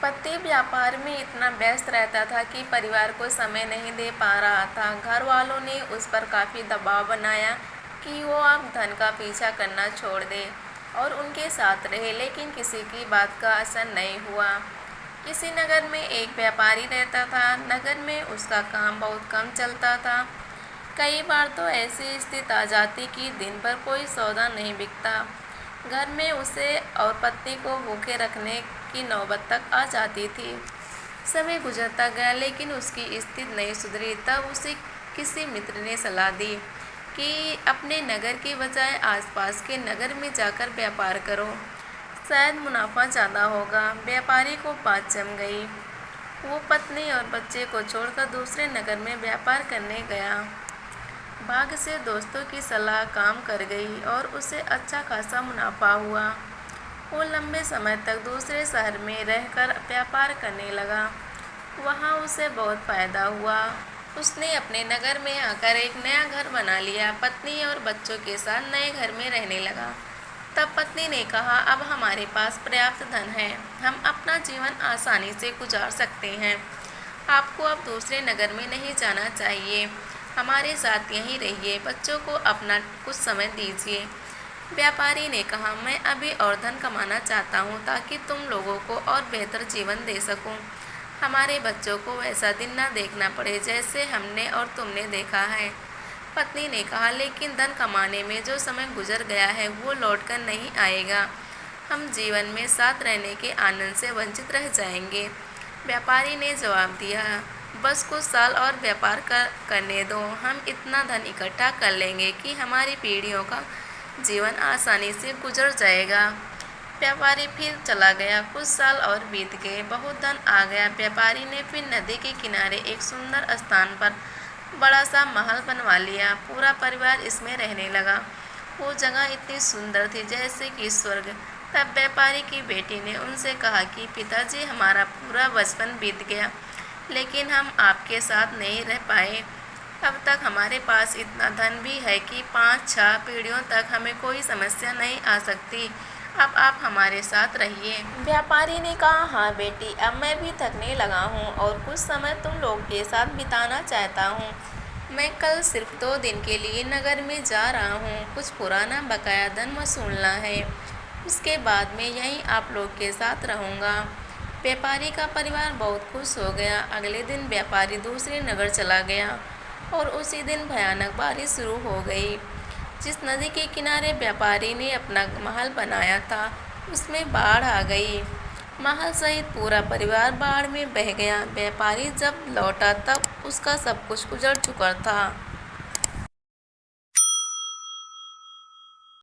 पति व्यापार में इतना व्यस्त रहता था कि परिवार को समय नहीं दे पा रहा था। घर वालों ने उस पर काफ़ी दबाव बनाया कि वो अब धन का पीछा करना छोड़ दे और उनके साथ रहे, लेकिन किसी की बात का असर नहीं हुआ। इसी नगर में एक व्यापारी रहता था। नगर में उसका काम बहुत कम चलता था। कई बार तो ऐसी स्थिति आ जाती कि दिन भर कोई सौदा नहीं बिकता। घर में उसे और पत्नी को भूखे रखने की नौबत तक आ जाती थी। समय गुजरता गया, लेकिन उसकी स्थिति नहीं सुधरी। तब उसे किसी मित्र ने सलाह दी कि अपने नगर के बजाय आसपास के नगर में जाकर व्यापार करो, शायद मुनाफा ज़्यादा होगा। व्यापारी को बात जम गई। वो पत्नी और बच्चे को छोड़कर दूसरे नगर में व्यापार करने गया। भाग्य से दोस्तों की सलाह काम कर गई और उसे अच्छा खासा मुनाफा हुआ। वो लंबे समय तक दूसरे शहर में रहकर व्यापार करने लगा। वहाँ उसे बहुत फ़ायदा हुआ। उसने अपने नगर में आकर एक नया घर बना लिया। पत्नी और बच्चों के साथ नए घर में रहने लगा। तब पत्नी ने कहा, अब हमारे पास पर्याप्त धन है, हम अपना जीवन आसानी से गुजार सकते हैं। आपको अब दूसरे नगर में नहीं जाना चाहिए, हमारे साथ यहीं रहिए, बच्चों को अपना कुछ समय दीजिए। व्यापारी ने कहा, मैं अभी और धन कमाना चाहता हूँ ताकि तुम लोगों को और बेहतर जीवन दे सकूँ। हमारे बच्चों को वैसा दिन न देखना पड़े जैसे हमने और तुमने देखा है। पत्नी ने कहा, लेकिन धन कमाने में जो समय गुजर गया है वो लौटकर नहीं आएगा। हम जीवन में साथ रहने के आनंद से वंचित रह जाएंगे। व्यापारी ने जवाब दिया, बस कुछ साल और व्यापार करने दो, हम इतना धन इकट्ठा कर लेंगे कि हमारी पीढ़ियों का जीवन आसानी से गुजर जाएगा। व्यापारी फिर चला गया। कुछ साल और बीत गए, बहुत धन आ गया। व्यापारी ने फिर नदी के किनारे एक सुंदर स्थान पर बड़ा सा महल बनवा लिया। पूरा परिवार इसमें रहने लगा। वो जगह इतनी सुंदर थी जैसे कि स्वर्ग। तब व्यापारी की बेटी ने उनसे कहा कि पिताजी, हमारा पूरा बचपन बीत गया, लेकिन हम आपके साथ नहीं रह पाए। अब तक हमारे पास इतना धन भी है कि 5-6 पीढ़ियों तक हमें कोई समस्या नहीं आ सकती। अब आप हमारे साथ रहिए। व्यापारी ने कहा, हाँ बेटी, अब मैं भी थकने लगा हूँ और कुछ समय तुम लोग के साथ बिताना चाहता हूँ। मैं कल सिर्फ 2 दिन के लिए नगर में जा रहा हूँ, कुछ पुराना बकाया धन वसूलना है। उसके बाद मैं यहीं आप लोग के साथ रहूँगा। व्यापारी का परिवार बहुत खुश हो गया। अगले दिन व्यापारी दूसरे नगर चला गया और उसी दिन भयानक बारिश शुरू हो गई। जिस नदी के किनारे व्यापारी ने अपना महल बनाया था, उसमें बाढ़ आ गई। महल सहित पूरा परिवार बाढ़ में बह गया। व्यापारी जब लौटा तब उसका सब कुछ उजड़ चुका था।